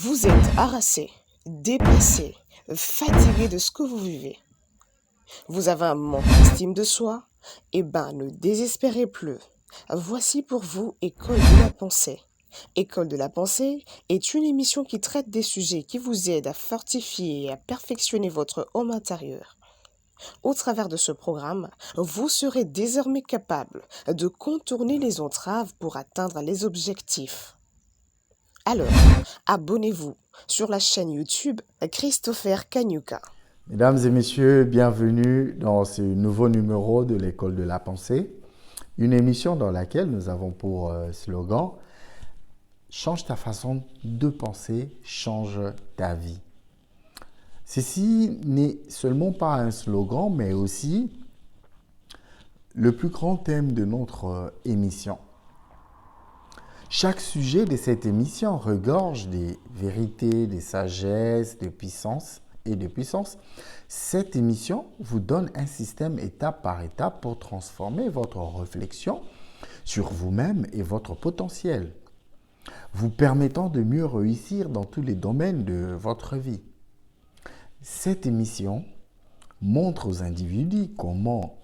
Vous êtes harassé, dépassé, fatigué de ce que vous vivez. Vous avez un manque d'estime de soi? Eh ben, ne désespérez plus. Voici pour vous École de la pensée. École de la pensée est une émission qui traite des sujets qui vous aident à fortifier et à perfectionner votre homme intérieur. Au travers de ce programme, vous serez désormais capable de contourner les entraves pour atteindre les objectifs. Alors, abonnez-vous sur la chaîne YouTube Christopher Kanyuka. Mesdames et messieurs, bienvenue dans ce nouveau numéro de l'École de la pensée, une émission dans laquelle nous avons pour slogan « Change ta façon de penser, change ta vie ». Ceci n'est seulement pas un slogan, mais aussi le plus grand thème de notre émission. Chaque sujet de cette émission regorge des vérités, des sagesses, de puissance et de puissance. Cette émission vous donne un système étape par étape pour transformer votre réflexion sur vous-même et votre potentiel, vous permettant de mieux réussir dans tous les domaines de votre vie. Cette émission montre aux individus comment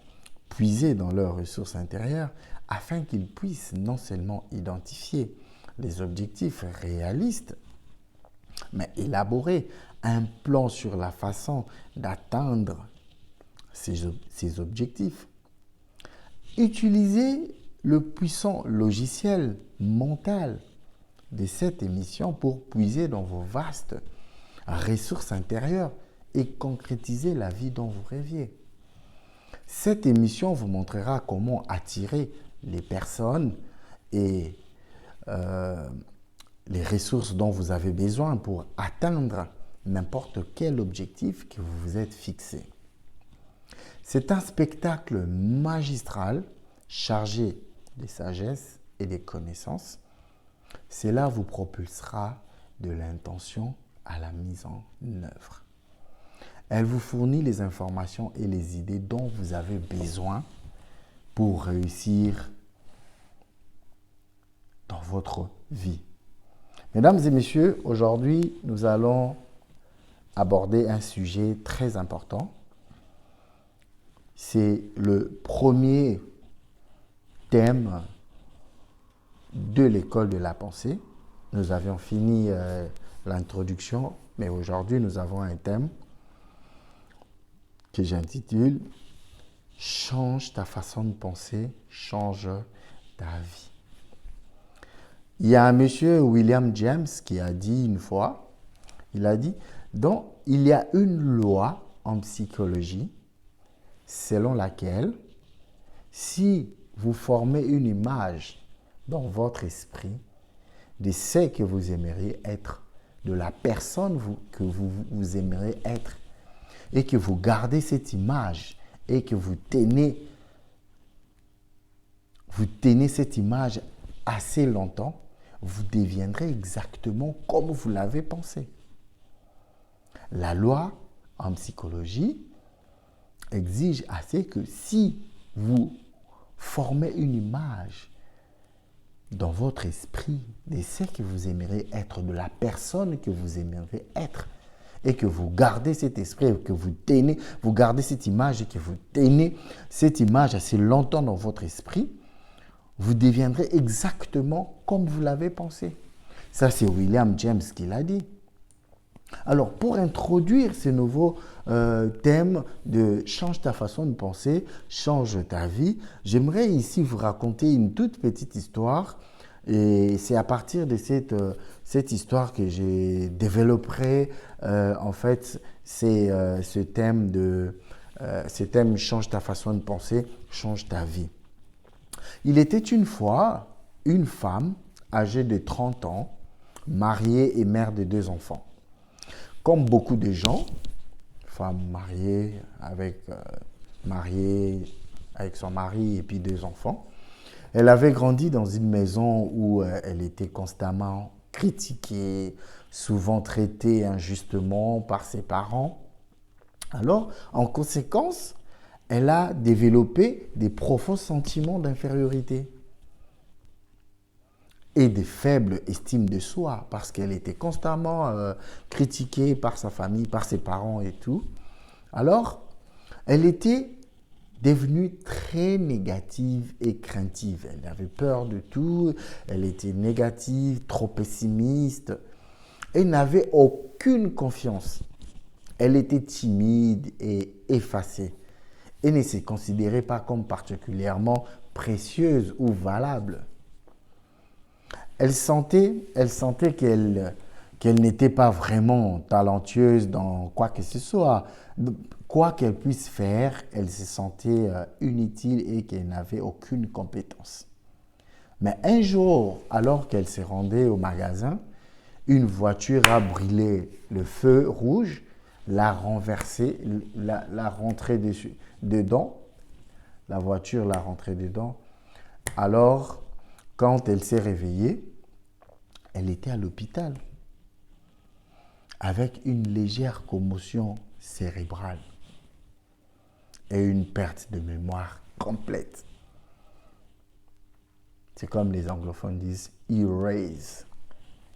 puiser dans leurs ressources intérieures afin qu'ils puissent non seulement identifier les objectifs réalistes, mais élaborer un plan sur la façon d'atteindre ces objectifs. Utilisez le puissant logiciel mental de cette émission pour puiser dans vos vastes ressources intérieures et concrétiser la vie dont vous rêviez. Cette émission vous montrera comment attirer les personnes et les ressources dont vous avez besoin pour atteindre n'importe quel objectif que vous vous êtes fixé. C'est un spectacle magistral chargé de sagesse et de connaissances. Cela vous propulsera de l'intention à la mise en œuvre. Elle vous fournit les informations et les idées dont vous avez besoin pour réussir dans votre vie. Mesdames et messieurs, aujourd'hui, nous allons aborder un sujet très important. C'est le premier thème de l'école de la pensée. Nous avions fini l'introduction, mais aujourd'hui, nous avons un thème que j'intitule « Change ta façon de penser, change ta vie ». Il y a un monsieur, William James, qui a dit une fois, il a dit « Donc, il y a une loi en psychologie selon laquelle si vous formez une image dans votre esprit de ce que vous aimeriez être, de la personne que vous aimeriez être, et que vous gardez cette image et que vous tenez cette image assez longtemps, vous deviendrez exactement comme vous l'avez pensé. La loi en psychologie exige assez que si vous formez une image dans votre esprit de ce que vous aimeriez être, de la personne que vous aimeriez être, et que vous gardez cet esprit, que vous gardez cette image et que vous tenez cette image assez longtemps dans votre esprit, vous deviendrez exactement comme vous l'avez pensé. Ça, c'est William James qui l'a dit. Alors, pour introduire ce nouveau thème de « Change ta façon de penser, change ta vie », j'aimerais ici vous raconter une toute petite histoire. Et c'est à partir de cette histoire que j'ai développé, en fait, ce thème « Change ta façon de penser, change ta vie ». Il était une fois une femme âgée de 30 ans, mariée et mère de 2 enfants. Comme beaucoup de gens, femme mariée avec son mari et puis 2 enfants, elle avait grandi dans une maison où elle était constamment critiquée, souvent traitée injustement par ses parents. Alors, en conséquence, elle a développé des profonds sentiments d'infériorité. et de faible estime de soi parce qu'elle était constamment critiquée par sa famille, par ses parents et tout. Alors, elle était devenue très négative et craintive. Elle avait peur de tout, elle était négative, trop pessimiste et n'avait aucune confiance. Elle était timide et effacée et ne se considérait pas comme particulièrement précieuse ou valable. Elle sentait qu'elle n'était pas vraiment talentueuse dans quoi que ce soit. Quoi qu'elle puisse faire, elle se sentait inutile et qu'elle n'avait aucune compétence. Mais un jour, alors qu'elle se rendait au magasin, une voiture a brûlé le feu rouge, l'a renversée, l'a rentrée dedans. La voiture l'a rentrée dedans. Alors, quand elle s'est réveillée, elle était à l'hôpital avec une légère commotion cérébrale et une perte de mémoire complète. C'est comme les anglophones disent erase.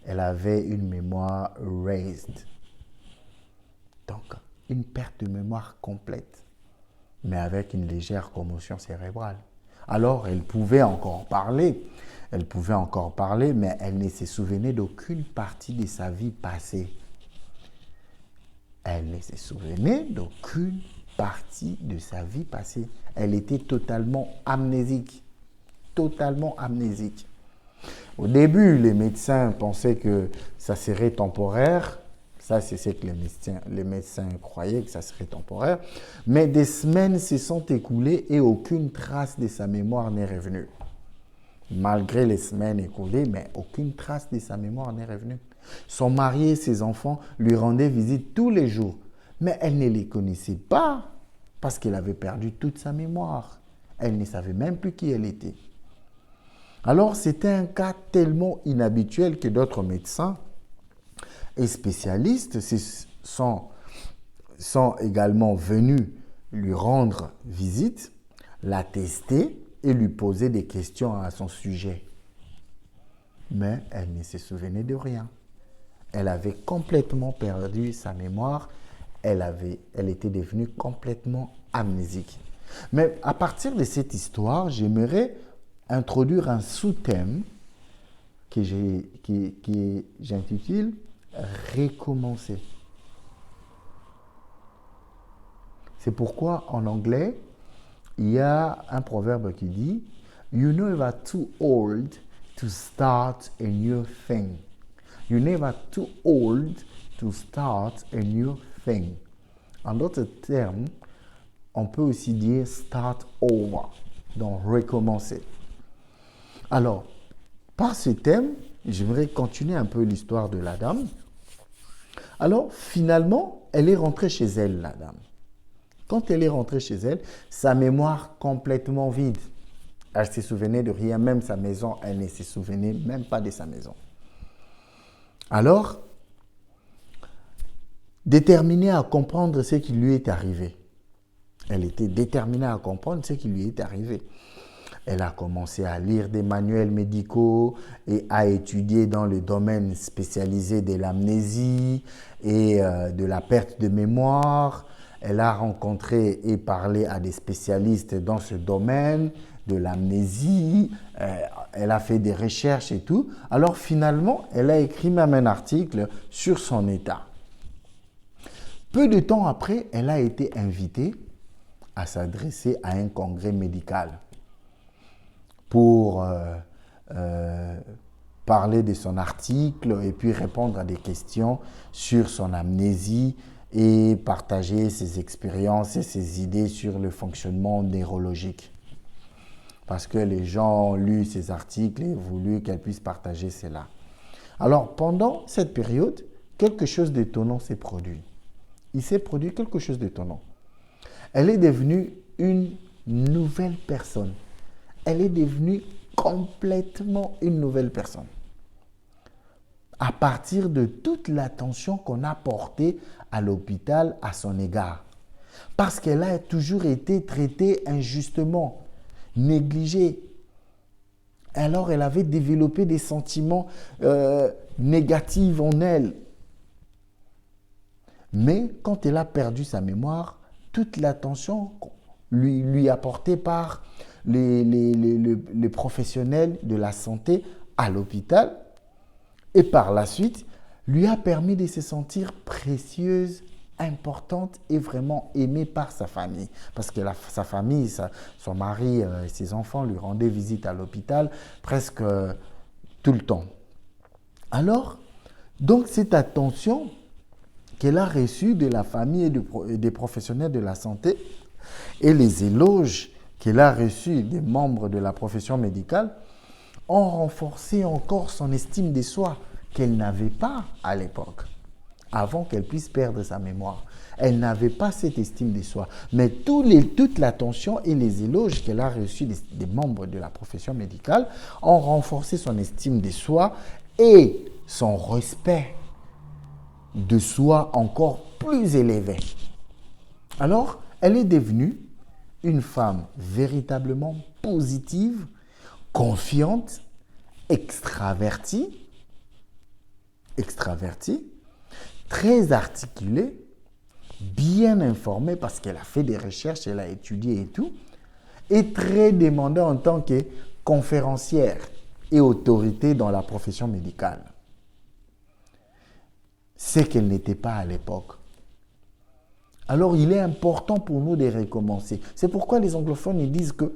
Elle avait une mémoire erased. Donc, une perte de mémoire complète, mais avec une légère commotion cérébrale. Alors, elle pouvait encore parler, mais elle ne se souvenait d'aucune partie de sa vie passée. Elle ne se souvenait d'aucune partie de sa vie passée. Elle était totalement amnésique. Totalement amnésique. Au début, les médecins pensaient que ça serait temporaire. Ça, c'est ce que les médecins croyaient que ça serait temporaire. Mais des semaines se sont écoulées et aucune trace de sa mémoire n'est revenue. Malgré les semaines écoulées, mais aucune trace de sa mémoire n'est revenue. Son mari et ses enfants lui rendaient visite tous les jours. Mais elle ne les connaissait pas parce qu'elle avait perdu toute sa mémoire. Elle ne savait même plus qui elle était. Alors, c'était un cas tellement inhabituel que d'autres médecins et spécialistes sont également venus lui rendre visite, la tester et lui poser des questions à son sujet. Mais elle ne se souvenait de rien. Elle avait complètement perdu sa mémoire. Elle était devenue complètement amnésique. Mais à partir de cette histoire, j'aimerais introduire un sous-thème que j'intitule « Recommencer ». C'est pourquoi en anglais, il y a un proverbe qui dit « You're never too old to start a new thing. You're never too old to start a new thing. » En d'autres termes, on peut aussi dire « start over », donc recommencer. Alors, par ce thème, j'aimerais continuer un peu l'histoire de la dame. Alors, finalement, elle est rentrée chez elle, la dame. Quand elle est rentrée chez elle, sa mémoire complètement vide. Elle ne se souvenait de rien, même sa maison, elle ne se souvenait même pas de sa maison. Alors, déterminée à comprendre ce qui lui est arrivé. Elle était déterminée à comprendre ce qui lui est arrivé. Elle a commencé à lire des manuels médicaux et à étudier dans le domaine spécialisé de l'amnésie et de la perte de mémoire. Elle a rencontré et parlé à des spécialistes dans ce domaine de l'amnésie. Elle a fait des recherches et tout. Alors finalement, elle a écrit même un article sur son état. Peu de temps après, elle a été invitée à s'adresser à un congrès médical pour parler de son article et puis répondre à des questions sur son amnésie et partager ses expériences et ses idées sur le fonctionnement neurologique. Parce que les gens ont lu ces articles et voulu qu'elle puisse partager cela. Alors, pendant cette période, quelque chose d'étonnant s'est produit. Il s'est produit quelque chose d'étonnant. Elle est devenue une nouvelle personne. Elle est devenue complètement une nouvelle personne. À partir de toute l'attention qu'on a portée à l'hôpital à son égard. Parce qu'elle a toujours été traitée injustement, négligée. Alors, elle avait développé des sentiments négatifs en elle. Mais quand elle a perdu sa mémoire, toute l'attention lui apportée par les professionnels de la santé à l'hôpital et par la suite lui a permis de se sentir précieuse, importante et vraiment aimée par sa famille. Parce que sa famille, son mari et ses enfants lui rendaient visite à l'hôpital presque tout le temps. Alors, donc cette attention qu'elle a reçue de la famille et des professionnels de la santé et les éloges qu'elle a reçus des membres de la profession médicale ont renforcé encore son estime de soi qu'elle n'avait pas à l'époque, avant qu'elle puisse perdre sa mémoire. Elle n'avait pas cette estime de soi. Mais toute l'attention et les éloges qu'elle a reçus des membres de la profession médicale ont renforcé son estime de soi et son respect de soi encore plus élevé. Alors, elle est devenue une femme véritablement positive, confiante, extravertie, très articulée, bien informée parce qu'elle a fait des recherches, elle a étudié et tout, et très demandée en tant que conférencière et autorité dans la profession médicale. C'est qu'elle n'était pas à l'époque. Alors, il est important pour nous de recommencer. C'est pourquoi les anglophones ils disent que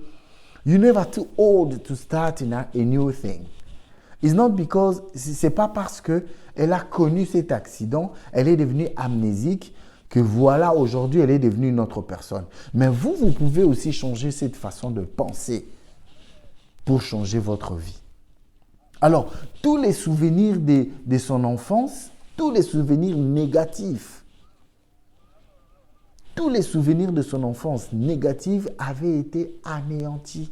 you're never too old to start a new thing. It's not because, c'est pas parce qu'elle a connu cet accident, elle est devenue amnésique, que voilà, aujourd'hui, elle est devenue une autre personne. Mais vous pouvez aussi changer cette façon de penser pour changer votre vie. Alors, tous les souvenirs de son enfance, tous les souvenirs négatifs, tous les souvenirs de son enfance négative avaient été anéantis.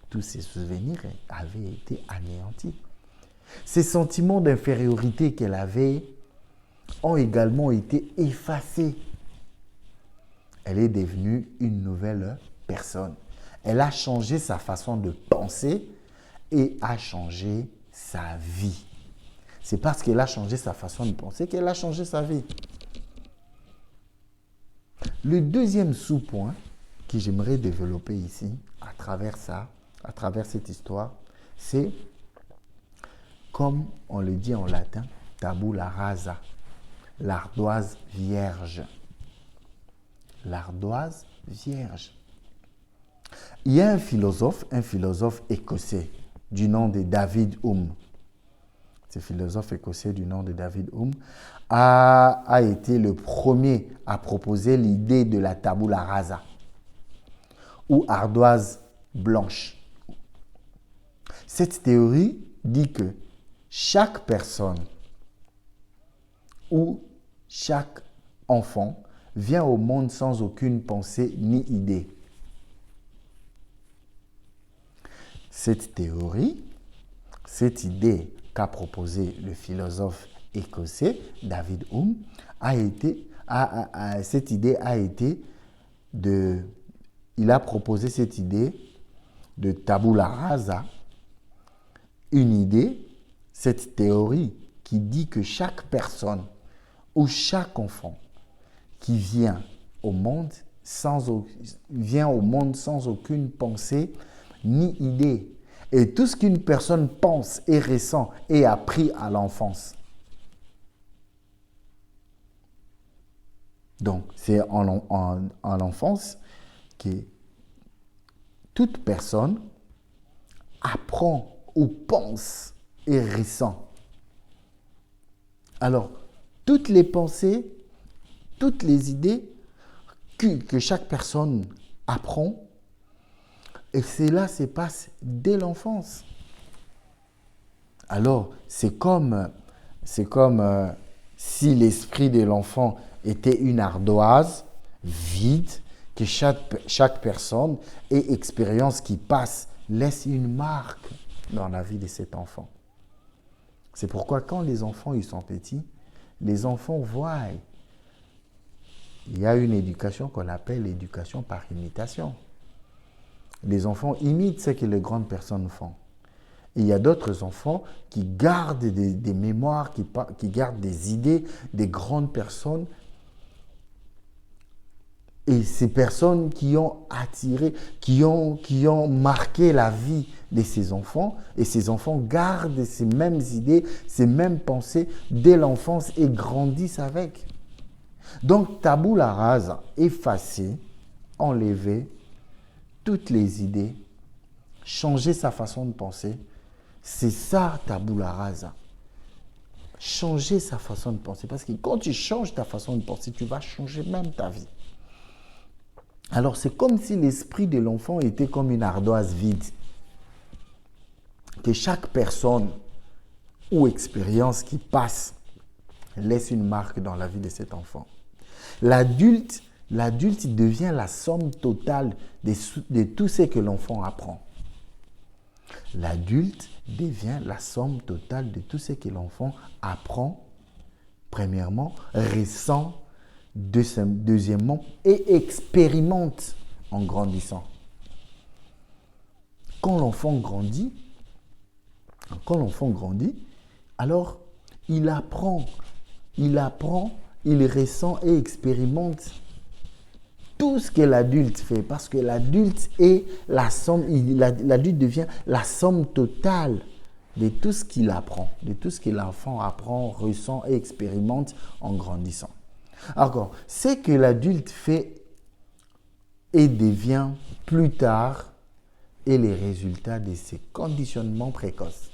Tous ces souvenirs avaient été anéantis. Ces sentiments d'infériorité qu'elle avait ont également été effacés. Elle est devenue une nouvelle personne. Elle a changé sa façon de penser et a changé sa vie. C'est parce qu'elle a changé sa façon de penser qu'elle a changé sa vie. Le deuxième sous-point que j'aimerais développer ici, à travers cette histoire, c'est, comme on le dit en latin, tabula rasa, l'ardoise vierge. L'ardoise vierge. Il y a un philosophe écossais du nom de David Hume. Ce philosophe écossais du nom de David Hume a été le premier à proposer l'idée de la tabula rasa, ou ardoise blanche. Cette théorie dit que chaque personne ou chaque enfant vient au monde sans aucune pensée ni idée. Cette théorie, cette idée qu'a proposée le philosophe écossais David Hume, il a proposé cette idée de tabula rasa, une idée, cette théorie qui dit que chaque personne ou chaque enfant qui vient au monde sans aucune pensée ni idée. Et tout ce qu'une personne pense et ressent est appris à l'enfance. Donc, c'est en l'enfance que toute personne apprend ou pense et ressent. Alors, toutes les pensées, toutes les idées que chaque personne apprend, et cela se passe dès l'enfance. Alors, c'est comme si l'esprit de l'enfant était une ardoise vide, que chaque personne et expérience qui passe laisse une marque dans la vie de cet enfant. C'est pourquoi quand les enfants ils sont petits, les enfants voient. Il y a une éducation qu'on appelle l'éducation par imitation. Les enfants imitent ce que les grandes personnes font. Et il y a d'autres enfants qui gardent des mémoires, qui gardent des idées des grandes personnes. Et ces personnes qui ont attiré, qui ont marqué la vie de ces enfants, et ces enfants gardent ces mêmes idées, ces mêmes pensées dès l'enfance et grandissent avec. Donc, tabula rasa, effacer, enlever toutes les idées, changer sa façon de penser, c'est ça tabula rasa. Changer sa façon de penser. Parce que quand tu changes ta façon de penser, tu vas changer même ta vie. Alors, c'est comme si l'esprit de l'enfant était comme une ardoise vide. Que chaque personne ou expérience qui passe laisse une marque dans la vie de cet enfant. L'adulte devient la somme totale de tout ce que l'enfant apprend. L'adulte devient la somme totale de tout ce que l'enfant apprend, premièrement, ressent, deuxièmement, et expérimente en grandissant. Quand l'enfant grandit, alors il apprend, il ressent et expérimente tout ce que l'adulte fait, parce que l'adulte est la somme, l'adulte devient la somme totale de tout ce qu'il apprend, de tout ce que l'enfant apprend, ressent et expérimente en grandissant. Alors, ce que l'adulte fait et devient plus tard est les résultats de ses conditionnements précoces.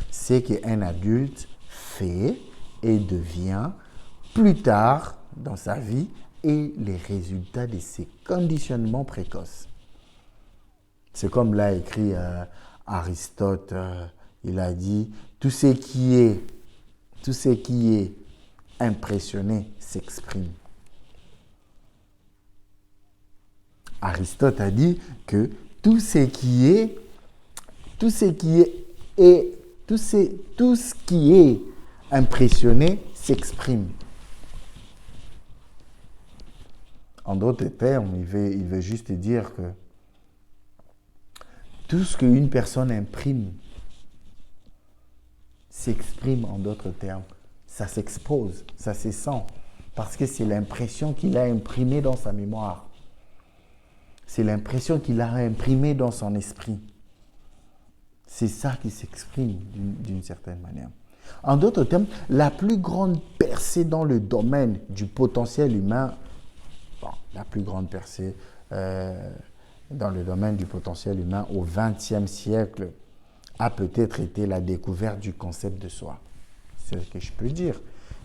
Ce qu'un adulte fait et devient plus tard dans sa vie et les résultats de ses conditionnements précoces. C'est comme l'a écrit Aristote, il a dit, tout ce qui est impressionné s'exprime. Aristote a dit que tout ce qui est impressionné s'exprime. En d'autres termes, il veut juste dire que tout ce qu'une personne imprime s'exprime en d'autres termes. Ça s'expose, ça se sent, parce que c'est l'impression qu'il a imprimée dans sa mémoire. C'est l'impression qu'il a imprimée dans son esprit. C'est ça qui s'exprime d'une certaine manière. En d'autres termes, la plus grande percée dans le domaine du potentiel humain, la plus grande percée dans le domaine du potentiel humain au XXe siècle a peut-être été la découverte du concept de soi. C'est ce que je peux dire.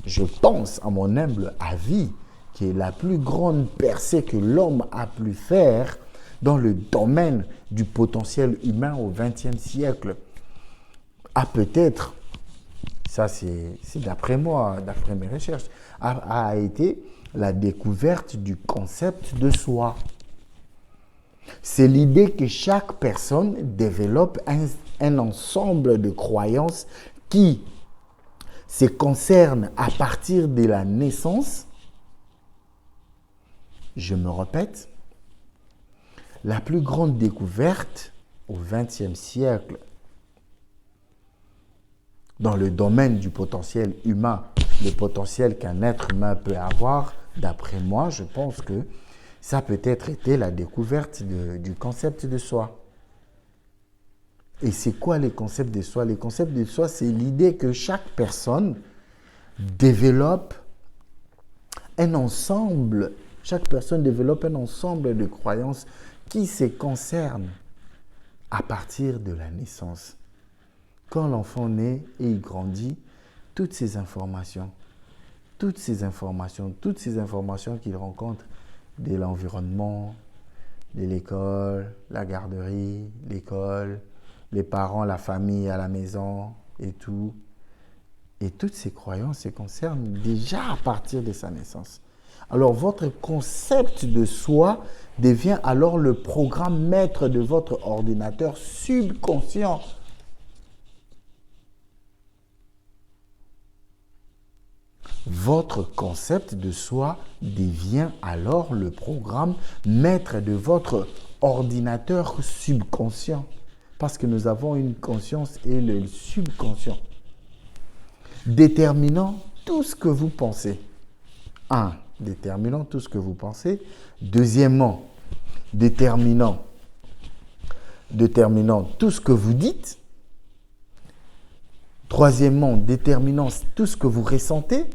Je pense, à mon humble avis, que la plus grande percée que l'homme a pu faire dans le domaine du potentiel humain au XXe siècle a peut-être, ça c'est d'après moi, d'après mes recherches, a été la découverte du concept de soi. C'est l'idée que chaque personne développe un ensemble de croyances qui se concernent à partir de la naissance. Je me répète, la plus grande découverte au XXe siècle dans le domaine du potentiel humain, le potentiel qu'un être humain peut avoir, d'après moi, je pense que ça a peut-être été la découverte du concept de soi. Et c'est quoi les concepts de soi? Les concepts de soi, c'est l'idée que chaque personne développe un ensemble, de croyances qui se concernent à partir de la naissance. Quand l'enfant naît et il grandit, toutes ces informations qu'il rencontre de l'environnement, de l'école, la garderie, l'école, les parents, la famille à la maison et tout. Et toutes ces croyances se concernent déjà à partir de sa naissance. Alors votre concept de soi devient alors le programme maître de votre ordinateur subconscient. Votre concept de soi devient alors le programme maître de votre ordinateur subconscient. Parce que nous avons une conscience et le subconscient. Déterminant tout ce que vous pensez. Un, déterminant tout ce que vous pensez. Deuxièmement, déterminant tout ce que vous dites. Troisièmement, déterminant tout ce que vous ressentez.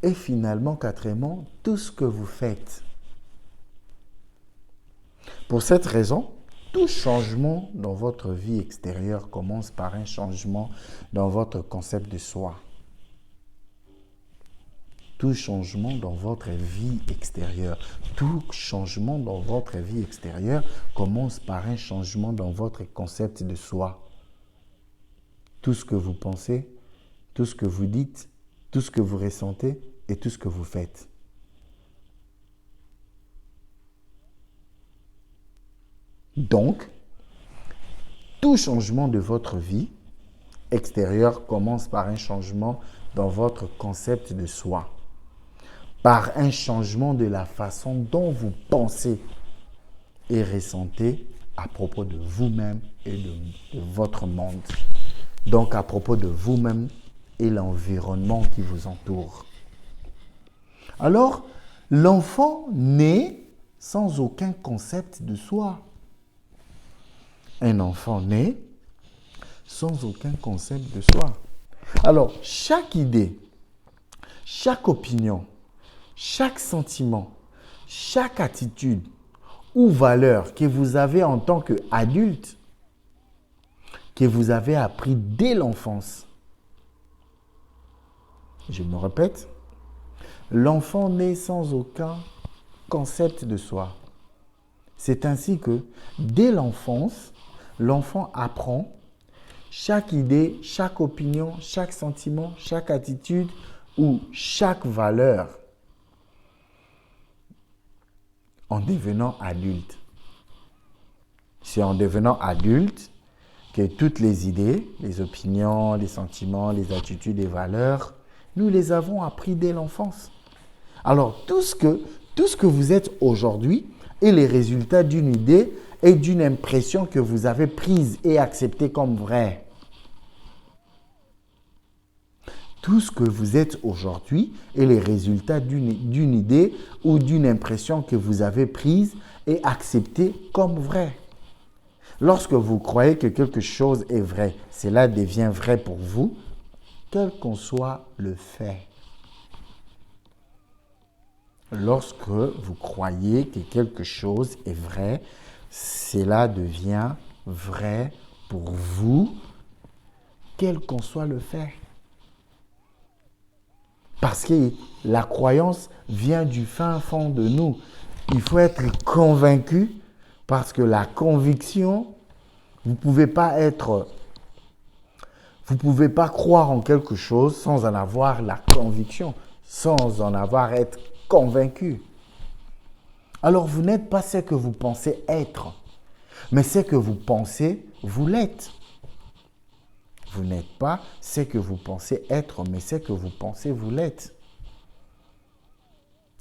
Et finalement, quatrièmement, tout ce que vous faites. Pour cette raison, tout changement dans votre vie extérieure commence par un changement dans votre concept de soi. Tout changement dans votre vie extérieure, commence par un changement dans votre concept de soi. Tout ce que vous pensez, tout ce que vous dites, tout ce que vous ressentez et tout ce que vous faites. Donc, tout changement de votre vie extérieure commence par un changement dans votre concept de soi, par un changement de la façon dont vous pensez et ressentez à propos de vous-même et de votre monde. Donc, à propos de vous-même et l'environnement qui vous entoure. Alors, l'enfant naît sans aucun concept de soi. Un enfant naît sans aucun concept de soi. Alors, chaque idée, chaque opinion, chaque sentiment, chaque attitude ou valeur que vous avez en tant qu'adulte, que vous avez appris dès l'enfance. Je me répète, l'enfant naît sans aucun concept de soi. C'est ainsi que, dès l'enfance, l'enfant apprend chaque idée, chaque opinion, chaque sentiment, chaque attitude ou chaque valeur en devenant adulte. C'est en devenant adulte que toutes les idées, les opinions, les sentiments, les attitudes et valeurs, nous les avons appris dès l'enfance. Alors, tout ce que vous êtes aujourd'hui est les résultats d'une idée et d'une impression que vous avez prise et acceptée comme vraie. Tout ce que vous êtes aujourd'hui est les résultats d'une idée ou d'une impression que vous avez prise et acceptée comme vraie. Lorsque vous croyez que quelque chose est vrai, cela devient vrai pour vous, quel qu'en soit le fait. Lorsque vous croyez que quelque chose est vrai, cela devient vrai pour vous, quel qu'en soit le fait. Parce que la croyance vient du fin fond de nous. Il faut être convaincu parce que la conviction, vous ne pouvez pas croire en quelque chose sans en avoir la conviction, sans en avoir être convaincu. Alors vous n'êtes pas ce que vous pensez être, mais ce que vous pensez, vous l'êtes. Vous n'êtes pas ce que vous pensez être, mais ce que vous pensez, vous l'êtes.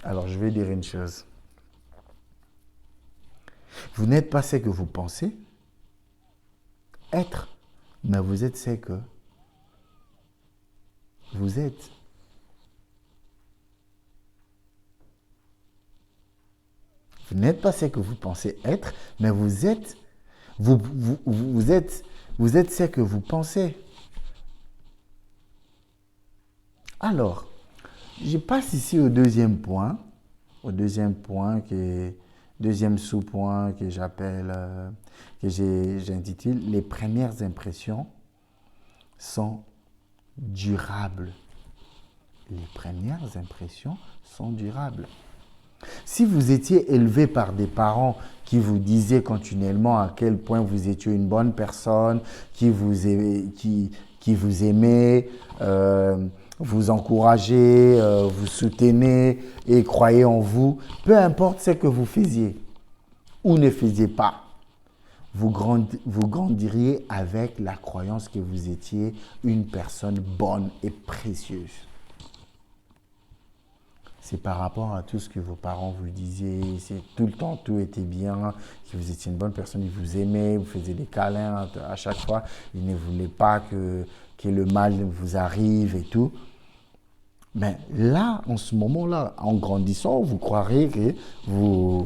Alors je vais dire une chose. Vous n'êtes pas ce que vous pensez être, mais vous êtes ce que vous êtes. Vous n'êtes pas ce que vous pensez être, mais vous êtes ce que vous pensez. Alors, je passe ici au deuxième point deuxième sous-point que j'intitule « Les premières impressions sont durables ». Les premières impressions sont durables. Si vous étiez élevé par des parents qui vous disaient continuellement à quel point vous étiez une bonne personne, qui vous aimait, vous encourageait, vous soutenait et croyait en vous, peu importe ce que vous faisiez ou ne faisiez pas, vous grandiriez avec la croyance que vous étiez une personne bonne et précieuse. c'est par rapport à tout ce que vos parents vous disaient, c'est tout le temps, tout était bien, que vous étiez une bonne personne, ils vous aimaient, vous faisiez des câlins à chaque fois, ils ne voulaient pas que le mal vous arrive et tout. Mais là, en ce moment-là, en grandissant, vous croirez que vous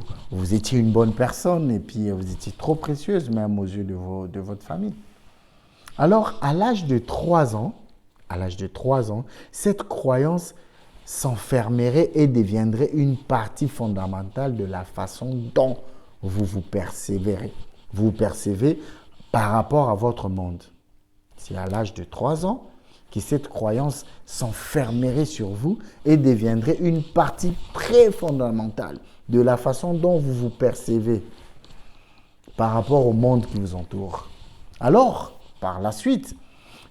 étiez une bonne personne et puis vous étiez trop précieuse même aux yeux de votre famille. Alors, à l'âge de 3 ans, cette croyance s'enfermerait et deviendrait une partie fondamentale de la façon dont vous persévérez. Vous percevez par rapport à votre monde. C'est à l'âge de 3 ans que cette croyance s'enfermerait sur vous et deviendrait une partie très fondamentale de la façon dont vous percevez par rapport au monde qui vous entoure. Alors, par la suite,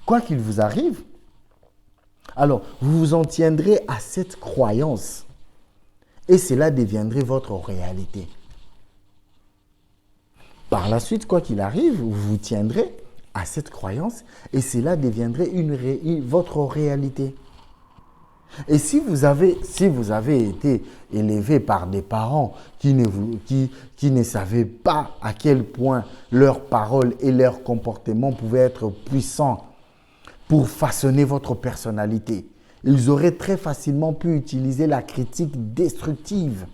quoi qu'il vous arrive, alors vous vous en tiendrez à cette croyance et cela deviendrait votre réalité. Par la suite, quoi qu'il arrive, vous vous tiendrez à cette croyance et cela deviendrait votre réalité. Et si vous avez été élevé par des parents qui ne savaient pas à quel point leurs paroles et leurs comportements pouvaient être puissants pour façonner votre personnalité, ils auraient très facilement pu utiliser la critique destructive,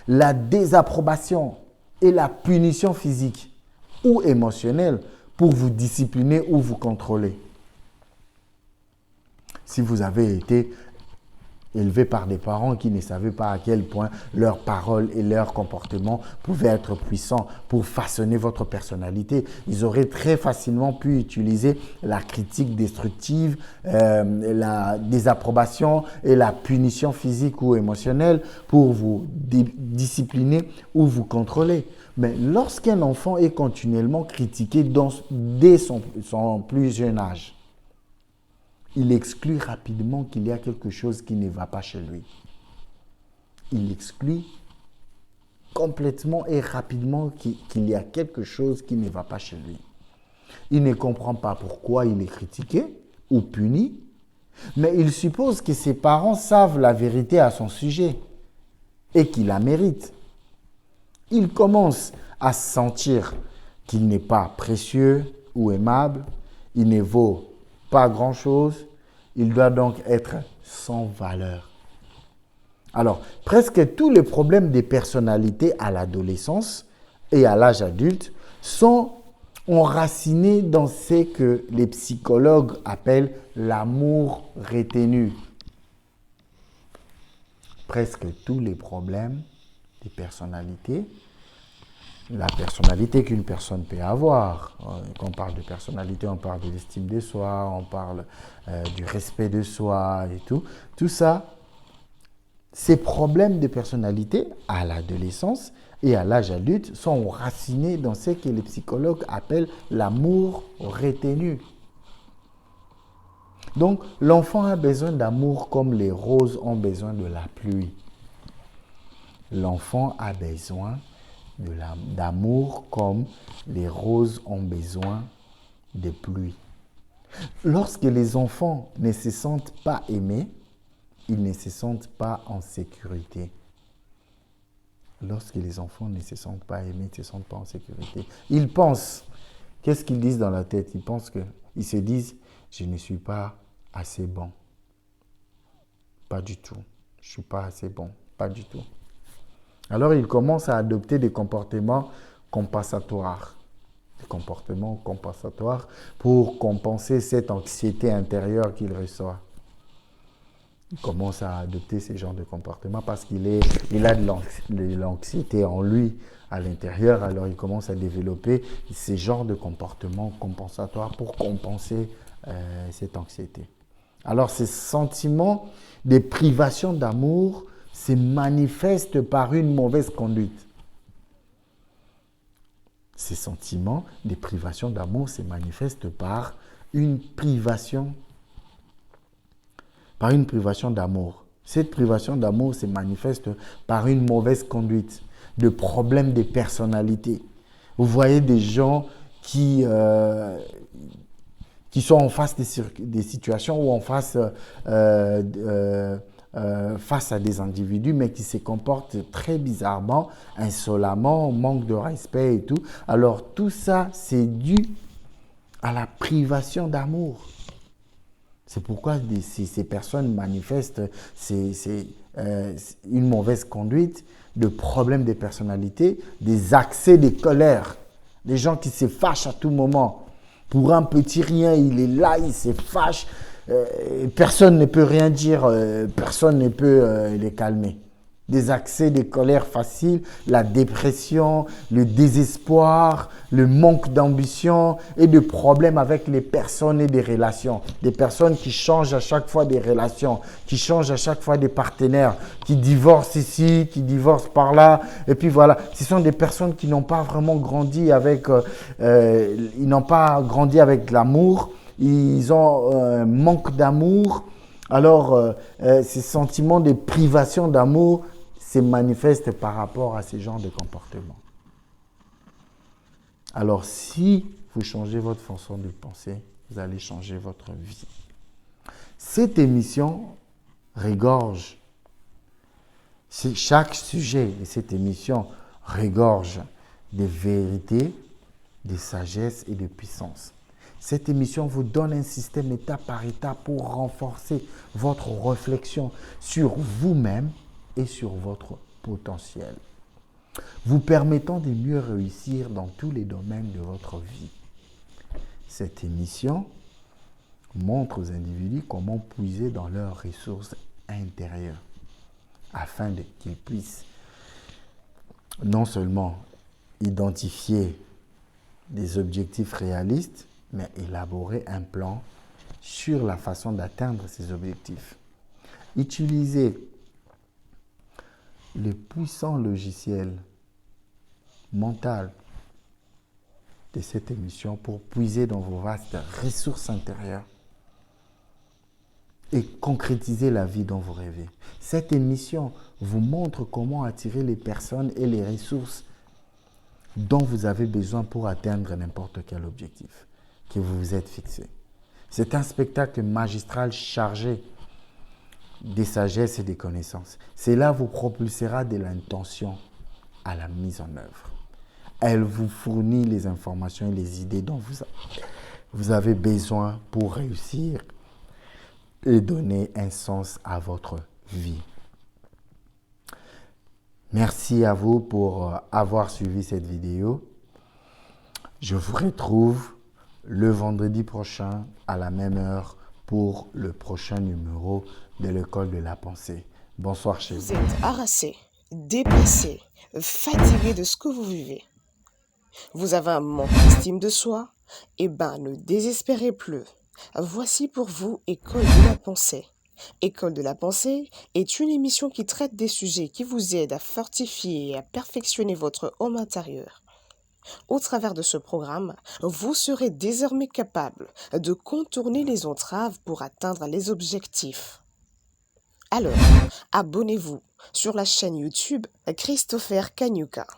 la désapprobation et la punition physique ou émotionnelle pour vous discipliner ou vous contrôler. Si vous avez été élevé par des parents qui ne savaient pas à quel point leurs paroles et leurs comportements pouvaient être puissants pour façonner votre personnalité, ils auraient très facilement pu utiliser la critique destructive, la désapprobation et la punition physique ou émotionnelle pour vous discipliner ou vous contrôler. Mais lorsqu'un enfant est continuellement critiqué dès son plus jeune âge, il exclut rapidement qu'il y a quelque chose qui ne va pas chez lui. Il exclut complètement et rapidement qu'il y a quelque chose qui ne va pas chez lui. Il ne comprend pas pourquoi il est critiqué ou puni, mais il suppose que ses parents savent la vérité à son sujet et qu'il la mérite. Il commence à sentir qu'il n'est pas précieux ou aimable, il ne vaut pas grand-chose, il doit donc être sans valeur. Alors, presque tous les problèmes des personnalités à l'adolescence et à l'âge adulte sont enracinés dans ce que les psychologues appellent l'amour retenu. Presque tous les problèmes des personnalités, la personnalité qu'une personne peut avoir. Quand on parle de personnalité, on parle de l'estime de soi, on parle du respect de soi et tout. Tout ça, ces problèmes de personnalité à l'adolescence et à l'âge adulte sont enracinés dans ce que les psychologues appellent l'amour retenu. Donc, l'enfant a besoin d'amour comme les roses ont besoin de la pluie. L'enfant a besoin d'amour comme les roses ont besoin de pluie. Lorsque les enfants ne se sentent pas aimés, ils ne se sentent pas en sécurité. Lorsque les enfants ne se sentent pas aimés, ils ne se sentent pas en sécurité. Ils pensent, qu'est-ce qu'ils disent dans la tête? Ils se disent, je ne suis pas assez bon. Pas du tout. Je ne suis pas assez bon. Pas du tout. Alors, ils commencent à adopter des comportements compensatoires. Des comportements compensatoires pour compenser cette anxiété intérieure qu'ils reçoivent. Il commence à adopter ce genre de comportement parce qu'il a de l'anxiété en lui à l'intérieur. Alors, il commence à développer ces genres de comportements compensatoires pour compenser cette anxiété. Alors, ces sentiments de privation d'amour se manifestent par une mauvaise conduite. Ces sentiments de privation d'amour se manifestent par une privation d'amour. Cette privation d'amour se manifeste par une mauvaise conduite, de problèmes de personnalité. Vous voyez des gens qui sont en face des situations ou en face face à des individus, mais qui se comportent très bizarrement, insolemment, manque de respect et tout. Alors tout ça, c'est dû à la privation d'amour. C'est pourquoi ces personnes manifestent une mauvaise conduite, de problèmes de personnalité, des accès de colère. Des gens qui se fâchent à tout moment. Pour un petit rien, il est là, il se fâche. Personne ne peut rien dire, personne ne peut les calmer. Des accès de colère faciles, la dépression, le désespoir, le manque d'ambition et de problèmes avec les personnes et des relations. Des personnes qui changent à chaque fois des relations, qui changent à chaque fois des partenaires, qui divorcent ici, qui divorcent par là. Et puis voilà, ce sont des personnes qui n'ont pas vraiment grandi avec, ils n'ont pas grandi avec l'amour. Ils ont un manque d'amour. Alors, ces sentiments de privation d'amour se manifestent par rapport à ce genre de comportement. Alors, si vous changez votre façon de penser, vous allez changer votre vie. Cette émission regorge, chaque sujet de cette émission regorge de vérité, de sagesse et de puissance. Cette émission vous donne un système étape par étape pour renforcer votre réflexion sur vous-même et sur votre potentiel, vous permettant de mieux réussir dans tous les domaines de votre vie. Cette émission montre aux individus comment puiser dans leurs ressources intérieures afin qu'ils puissent non seulement identifier des objectifs réalistes, mais élaborer un plan sur la façon d'atteindre ces objectifs. Utilisez le puissant logiciel mental de cette émission pour puiser dans vos vastes ressources intérieures et concrétiser la vie dont vous rêvez. Cette émission vous montre comment attirer les personnes et les ressources dont vous avez besoin pour atteindre n'importe quel objectif que vous vous êtes fixé. C'est un spectacle magistral chargé des sagesses et des connaissances. Cela vous propulsera de l'intention à la mise en œuvre. Elle vous fournit les informations et les idées dont vous avez besoin pour réussir et donner un sens à votre vie. Merci à vous pour avoir suivi cette vidéo. Je vous retrouve le vendredi prochain à la même heure pour le prochain numéro de l'École de la Pensée. Bonsoir chez vous. Vous êtes harassé, dépassé, fatigué de ce que vous vivez. Vous avez un manque d'estime de soi? Eh bien, ne désespérez plus. Voici pour vous École de la Pensée. École de la Pensée est une émission qui traite des sujets qui vous aident à fortifier et à perfectionner votre homme intérieur. Au travers de ce programme, vous serez désormais capable de contourner les entraves pour atteindre les objectifs. Alors, abonnez-vous sur la chaîne YouTube Christopher Kanyuka.